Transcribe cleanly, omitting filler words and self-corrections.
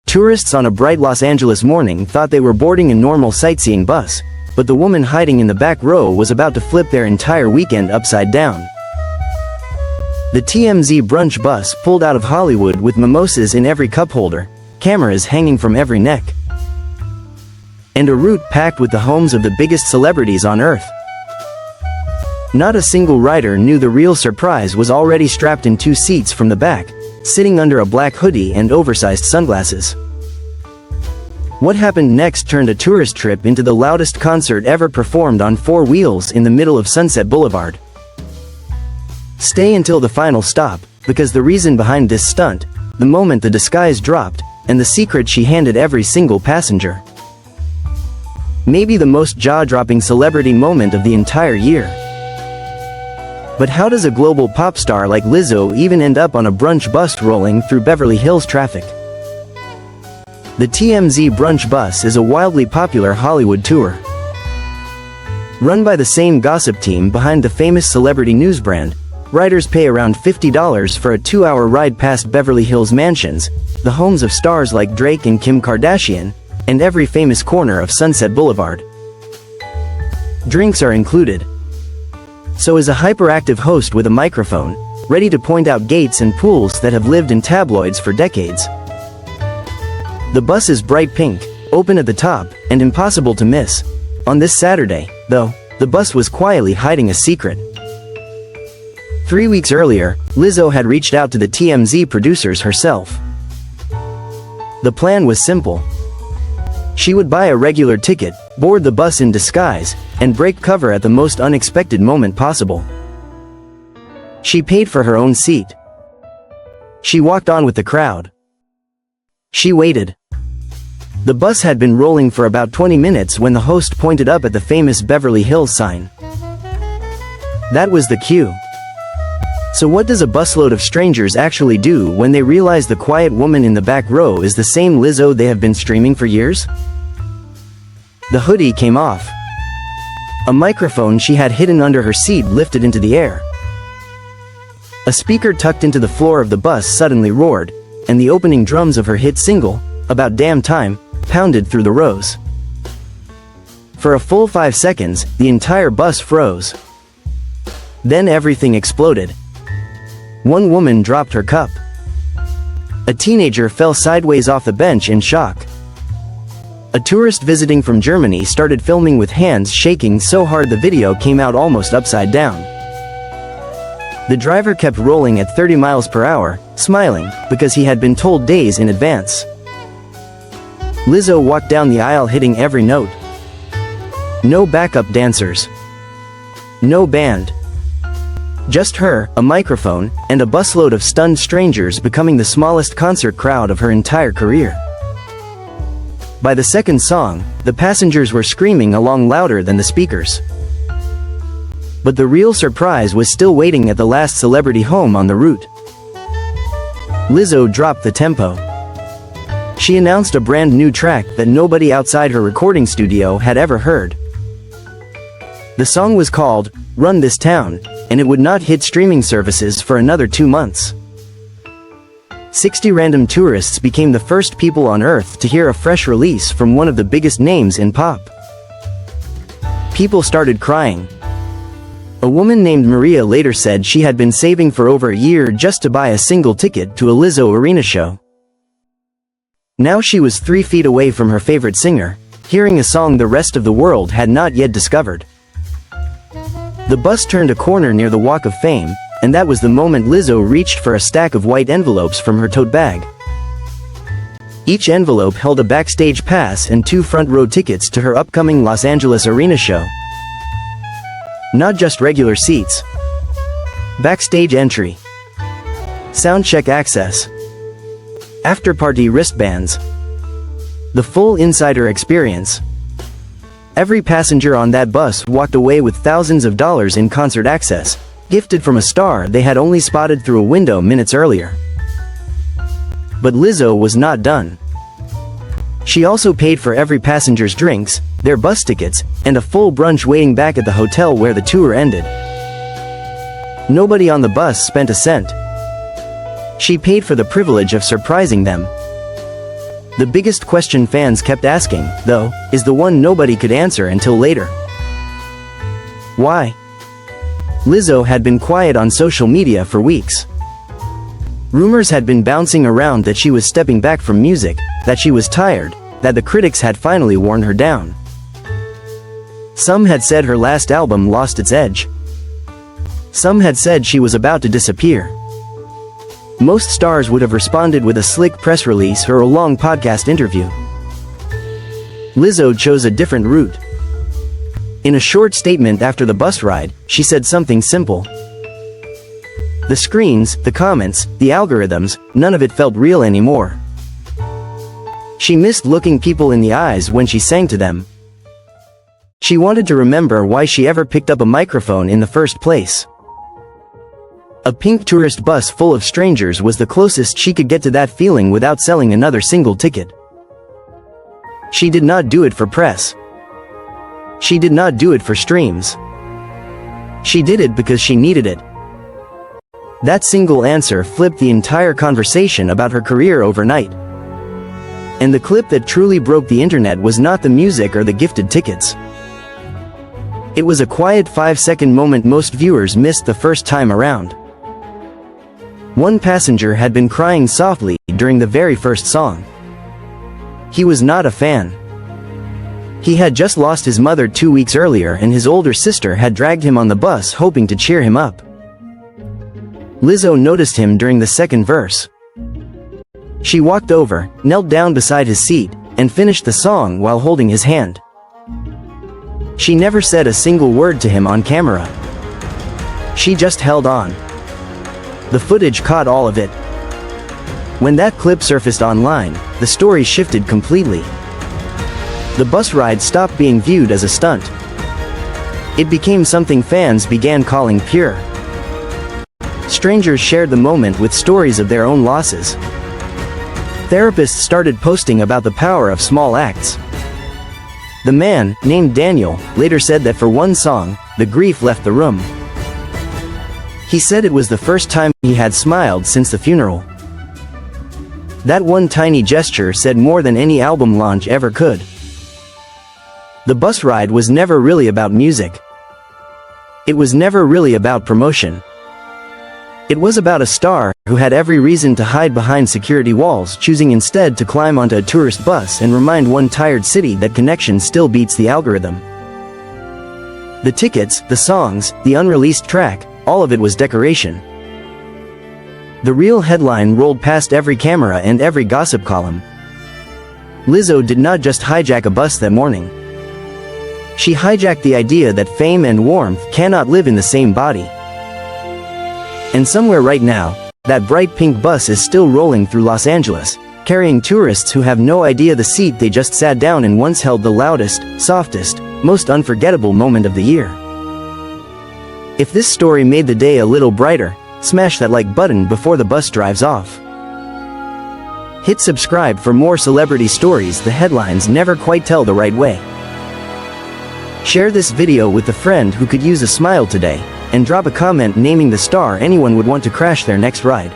Tourists on a bright Los Angeles morning thought they were boarding a normal sightseeing bus, but the woman hiding in the back row was about to flip their entire weekend upside down. The TMZ Brunch Bus pulled out of Hollywood with mimosas in every cup holder, cameras hanging from every neck, and a route packed with the homes of the biggest celebrities on Earth. Not a single rider knew the real surprise was already strapped in 2 seats from the back, sitting under a black hoodie and oversized sunglasses. What happened next turned a tourist trip into the loudest concert ever performed on 4 wheels in the middle of Sunset Boulevard. Stay until the final stop, because the reason behind this stunt, the moment the disguise dropped, and the secret she handed every single passenger. Maybe the most jaw-dropping celebrity moment of the entire year. But how does a global pop star like Lizzo even end up on a brunch bus rolling through Beverly Hills traffic? The TMZ Brunch Bus is a wildly popular Hollywood tour. Run by the same gossip team behind the famous celebrity news brand, riders pay around $50 for a 2-hour ride past Beverly Hills mansions, the homes of stars like Drake and Kim Kardashian, and every famous corner of Sunset Boulevard. Drinks are included. So is a hyperactive host with a microphone, ready to point out gates and pools that have lived in tabloids for decades. The bus is bright pink, open at the top, and impossible to miss. On this Saturday, though, the bus was quietly hiding a secret. 3 weeks earlier, Lizzo had reached out to the TMZ producers herself. The plan was simple. She would buy a regular ticket, board the bus in disguise, and break cover at the most unexpected moment possible. She paid for her own seat. She walked on with the crowd. She waited. The bus had been rolling for about 20 minutes when the host pointed up at the famous Beverly Hills sign. That was the cue. So what does a busload of strangers actually do when they realize the quiet woman in the back row is the same Lizzo they have been streaming for years? The hoodie came off. A microphone she had hidden under her seat lifted into the air. A speaker tucked into the floor of the bus suddenly roared, and the opening drums of her hit single, About Damn Time, pounded through the rows. For a full 5 seconds, the entire bus froze. Then everything exploded. One woman dropped her cup. A teenager fell sideways off the bench in shock. A tourist visiting from Germany started filming with hands shaking so hard the video came out almost upside down. The driver kept rolling at 30 miles per hour, smiling, because he had been told days in advance. Lizzo walked down the aisle hitting every note. No backup dancers. No band. Just her, a microphone, and a busload of stunned strangers becoming the smallest concert crowd of her entire career. By the second song, the passengers were screaming along louder than the speakers. But the real surprise was still waiting at the last celebrity home on the route. Lizzo dropped the tempo. She announced a brand new track that nobody outside her recording studio had ever heard. The song was called Run This Town, and it would not hit streaming services for another 2 months. 60 random tourists became the first people on Earth to hear a fresh release from one of the biggest names in pop. People started crying. A woman named Maria later said she had been saving for over a year just to buy a single ticket to a Lizzo arena show. Now she was 3 feet away from her favorite singer, hearing a song the rest of the world had not yet discovered. The bus turned a corner near the Walk of Fame, and that was the moment Lizzo reached for a stack of white envelopes from her tote bag. Each envelope held a backstage pass and 2 front-row tickets to her upcoming Los Angeles arena show. Not just regular seats. Backstage entry. Soundcheck access. After-party wristbands. The full insider experience. Every passenger on that bus walked away with thousands of dollars in concert access, gifted from a star they had only spotted through a window minutes earlier. But Lizzo was not done. She also paid for every passenger's drinks, their bus tickets, and a full brunch waiting back at the hotel where the tour ended. Nobody on the bus spent a cent. She paid for the privilege of surprising them. The biggest question fans kept asking, though, is the one nobody could answer until later. Why? Lizzo had been quiet on social media for weeks. Rumors had been bouncing around that she was stepping back from music, that she was tired, that the critics had finally worn her down. Some had said her last album lost its edge. Some had said she was about to disappear. Most stars would have responded with a slick press release or a long podcast interview. Lizzo chose a different route. In a short statement after the bus ride, she said something simple. The screens, the comments, the algorithms, none of it felt real anymore. She missed looking people in the eyes when she sang to them. She wanted to remember why she ever picked up a microphone in the first place. A pink tourist bus full of strangers was the closest she could get to that feeling without selling another single ticket. She did not do it for press. She did not do it for streams. She did it because she needed it. That single answer flipped the entire conversation about her career overnight. And the clip that truly broke the internet was not the music or the gifted tickets. It was a quiet 5-second moment most viewers missed the first time around. One passenger had been crying softly during the very first song. He was not a fan. He had just lost his mother 2 weeks earlier, and his older sister had dragged him on the bus hoping to cheer him up. Lizzo noticed him during the second verse. She walked over, knelt down beside his seat, and finished the song while holding his hand. She never said a single word to him on camera. She just held on. The footage caught all of it. When that clip surfaced online, the story shifted completely. The bus ride stopped being viewed as a stunt. It became something fans began calling pure. Strangers shared the moment with stories of their own losses. Therapists started posting about the power of small acts. The man, named Daniel, later said that for one song, the grief left the room. He said it was the first time he had smiled since the funeral. That one tiny gesture said more than any album launch ever could. The bus ride was never really about music. It was never really about promotion. It was about a star who had every reason to hide behind security walls, choosing instead to climb onto a tourist bus and remind one tired city that connection still beats the algorithm. The tickets, the songs, the unreleased track, all of it was decoration. The real headline rolled past every camera and every gossip column. Lizzo did not just hijack a bus that morning. She hijacked the idea that fame and warmth cannot live in the same body. And somewhere right now, that bright pink bus is still rolling through Los Angeles, carrying tourists who have no idea the seat they just sat down in once held the loudest, softest, most unforgettable moment of the year. If this story made the day a little brighter, smash that like button before the bus drives off. Hit subscribe for more celebrity stories the headlines never quite tell the right way. Share this video with a friend who could use a smile today, and drop a comment naming the star anyone would want to crash their next ride.